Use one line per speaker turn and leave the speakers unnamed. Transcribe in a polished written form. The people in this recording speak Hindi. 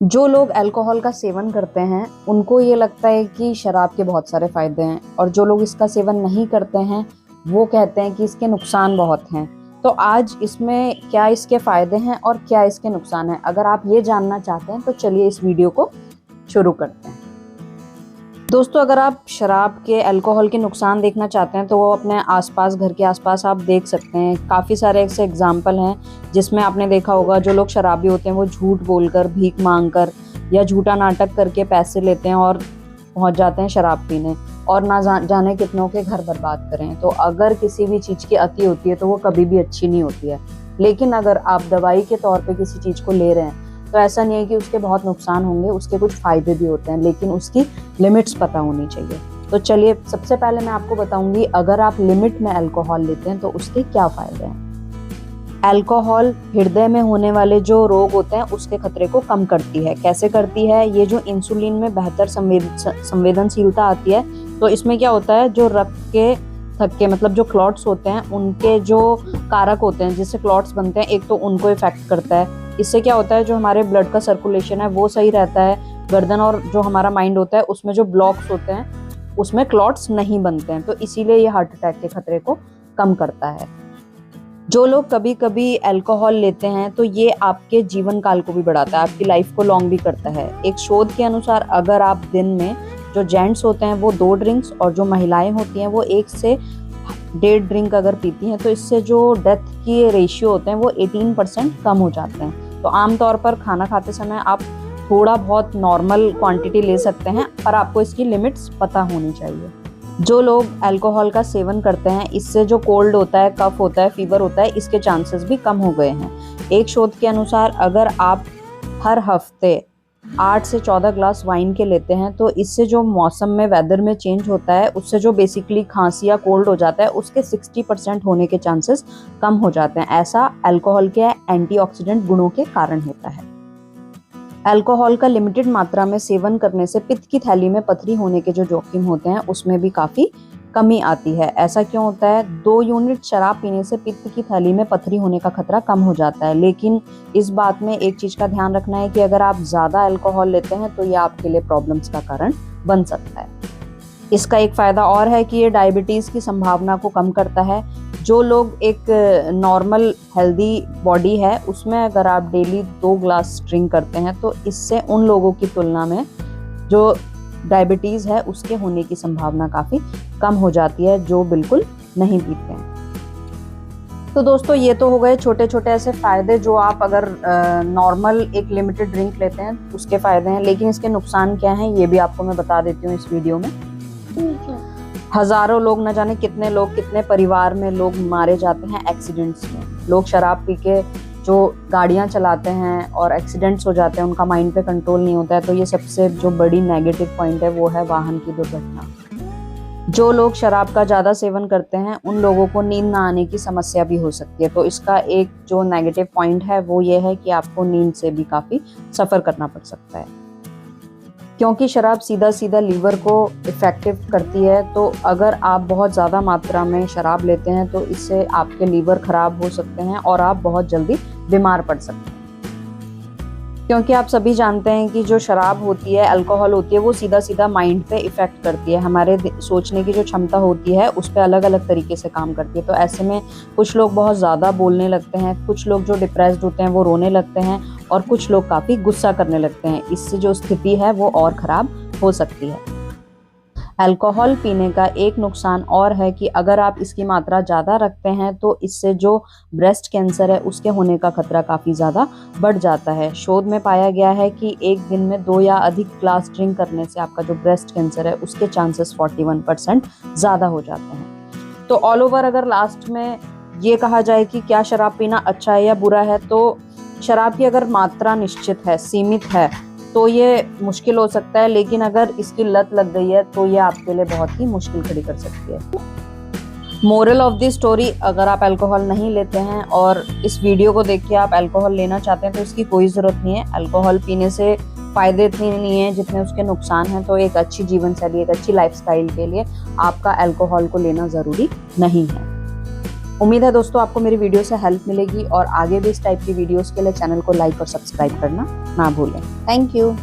जो लोग अल्कोहल का सेवन करते हैं उनको ये लगता है कि शराब के बहुत सारे फायदे हैं, और जो लोग इसका सेवन नहीं करते हैं वो कहते हैं कि इसके नुकसान बहुत हैं। तो आज इसमें क्या इसके फायदे हैं और क्या इसके नुकसान हैं, अगर आप ये जानना चाहते हैं तो चलिए इस वीडियो को शुरू करते हैं। दोस्तों, अगर आप शराब के अल्कोहल के नुकसान देखना चाहते हैं तो वो अपने आसपास, घर के आसपास आप देख सकते हैं। काफ़ी सारे ऐसे एग्जाम्पल हैं जिसमें आपने देखा होगा जो लोग शराबी होते हैं वो झूठ बोलकर, भीख मांगकर या झूठा नाटक करके पैसे लेते हैं और पहुंच जाते हैं शराब पीने, और ना जाने कितनों के घर बर्बाद करें। तो अगर किसी भी चीज़ की अति होती है तो वो कभी भी अच्छी नहीं होती है। लेकिन अगर आप दवाई के तौर पर किसी चीज़ को ले रहे हैं तो ऐसा नहीं है कि उसके बहुत नुकसान होंगे, उसके कुछ फायदे भी होते हैं, लेकिन उसकी लिमिट्स पता होनी चाहिए। तो चलिए, सबसे पहले मैं आपको बताऊंगी अगर आप लिमिट में अल्कोहल लेते हैं तो उसके क्या फायदे हैं। अल्कोहल हृदय में होने वाले जो रोग होते हैं उसके खतरे को कम करती है। कैसे करती है? ये जो इंसुलिन में बेहतर संवेदनशीलता आती है, तो इसमें क्या होता है, जो रक्त के थक्के मतलब जो क्लॉट्स होते हैं उनके जो कारक होते हैं जिससे क्लॉट्स बनते हैं, एक तो उनको इफेक्ट करता है। इससे क्या होता है, जो हमारे ब्लड का सर्कुलेशन है वो सही रहता है। गर्दन और जो हमारा माइंड होता है उसमें जो ब्लॉक्स होते हैं उसमें क्लॉट्स नहीं बनते हैं, तो इसीलिए ये हार्ट अटैक के खतरे को कम करता है। जो लोग कभी कभी अल्कोहल लेते हैं तो ये आपके जीवन काल को भी बढ़ाता है, आपकी लाइफ को लॉन्ग भी करता है। एक शोध के अनुसार अगर आप दिन में, जो जेंट्स होते हैं वो 2 ड्रिंक्स और जो महिलाएं होती हैं वो 1 से 1.5 ड्रिंक अगर पीती हैं, तो इससे जो डेथ की रेशियो होते हैं वो 18% कम हो जाते हैं। तो आमतौर पर खाना खाते समय आप थोड़ा बहुत नॉर्मल क्वांटिटी ले सकते हैं, पर आपको इसकी लिमिट्स पता होनी चाहिए। जो लोग अल्कोहल का सेवन करते हैं इससे जो कोल्ड होता है, कफ होता है, फीवर होता है, इसके चांसेस भी कम हो गए हैं। एक शोध के अनुसार अगर आप हर हफ्ते 8 से 14 ग्लास वाइन के लेते हैं तो इससे जो मौसम में, वेदर में चेंज होता है उससे जो बेसिकली खांसी या कोल्ड हो जाता है उसके 60% होने के चांसेस कम हो जाते हैं। ऐसा अल्कोहल के एंटीऑक्सीडेंट गुणों के कारण होता है। अल्कोहल का लिमिटेड मात्रा में सेवन करने से पित्त की थैली में पथरी होने के जो जोखिम होते हैं उसमें भी काफ़ी कमी आती है। ऐसा क्यों होता है? 2 यूनिट शराब पीने से पित्त की थैली में पथरी होने का खतरा कम हो जाता है, लेकिन इस बात में एक चीज़ का ध्यान रखना है कि अगर आप ज़्यादा अल्कोहल लेते हैं तो ये आपके लिए प्रॉब्लम्स का कारण बन सकता है। इसका एक फ़ायदा और है कि ये डायबिटीज़ की संभावना को कम करता है। जो लोग एक नॉर्मल हेल्दी बॉडी है उसमें अगर आप डेली 2 ग्लास ड्रिंक करते हैं तो इससे उन लोगों की तुलना में जो डायबिटीज़ है उसके होने की संभावना काफ़ी कम हो जाती है, जो बिल्कुल नहीं पीते हैं। तो दोस्तों, ये तो हो गए छोटे छोटे ऐसे फ़ायदे जो आप अगर नॉर्मल एक लिमिटेड ड्रिंक लेते हैं उसके फ़ायदे हैं, लेकिन इसके नुकसान क्या हैं ये भी आपको मैं बता देती हूँ इस वीडियो में। हज़ारों लोग, न जाने कितने लोग, कितने परिवार में लोग मारे जाते हैं एक्सीडेंट्स में। लोग शराब पी के जो गाड़ियां चलाते हैं और एक्सीडेंट्स हो जाते हैं, उनका माइंड पे कंट्रोल नहीं होता है, तो ये सबसे जो बड़ी नेगेटिव पॉइंट है वो है वाहन की दुर्घटना। जो लोग शराब का ज़्यादा सेवन करते हैं उन लोगों को नींद ना आने की समस्या भी हो सकती है, तो इसका एक जो नेगेटिव पॉइंट है वो ये है कि आपको नींद से भी काफ़ी सफ़र करना पड़ सकता है, क्योंकि शराब सीधा सीधा लीवर को इफ़ेक्टिव करती है। तो अगर आप बहुत ज़्यादा मात्रा में शराब लेते हैं तो इससे आपके लीवर ख़राब हो सकते हैं और आप बहुत जल्दी बीमार पड़ सकते हैं, क्योंकि आप सभी जानते हैं कि जो शराब होती है, अल्कोहल होती है, वो सीधा सीधा माइंड पे इफ़ेक्ट करती है। हमारे सोचने की जो क्षमता होती है उस पर अलग अलग तरीके से काम करती है। तो ऐसे में कुछ लोग बहुत ज़्यादा बोलने लगते हैं, कुछ लोग जो डिप्रेस्ड होते हैं वो रोने लगते हैं, और कुछ लोग काफ़ी गुस्सा करने लगते हैं। इससे जो स्थिति है वो और ख़राब हो सकती है। अल्कोहल पीने का एक नुकसान और है कि अगर आप इसकी मात्रा ज़्यादा रखते हैं तो इससे जो ब्रेस्ट कैंसर है उसके होने का खतरा काफ़ी ज़्यादा बढ़ जाता है। शोध में पाया गया है कि एक दिन में 2 या अधिक ग्लास ड्रिंक करने से आपका जो ब्रेस्ट कैंसर है उसके चांसेस 41% ज़्यादा हो जाते हैं। तो ऑल ओवर अगर लास्ट में ये कहा जाए कि क्या शराब पीना अच्छा है या बुरा है, तो शराब की अगर मात्रा निश्चित है, सीमित है, तो ये मुश्किल हो सकता है, लेकिन अगर इसकी लत लग गई है तो ये आपके लिए बहुत ही मुश्किल खड़ी कर सकती है। मोरल ऑफ द स्टोरी, अगर आप अल्कोहल नहीं लेते हैं और इस वीडियो को देख के आप अल्कोहल लेना चाहते हैं तो इसकी कोई ज़रूरत नहीं है। अल्कोहल पीने से फ़ायदे इतने नहीं हैं जितने उसके नुकसान हैं। तो एक अच्छी जीवन शैली, एक अच्छी लाइफस्टाइल के लिए आपका अल्कोहल को लेना ज़रूरी नहीं है। उम्मीद है दोस्तों आपको मेरी वीडियो से हेल्प मिलेगी और आगे भी इस टाइप की वीडियोस के लिए चैनल को लाइक और सब्सक्राइब करना ना भूलें। Thank you.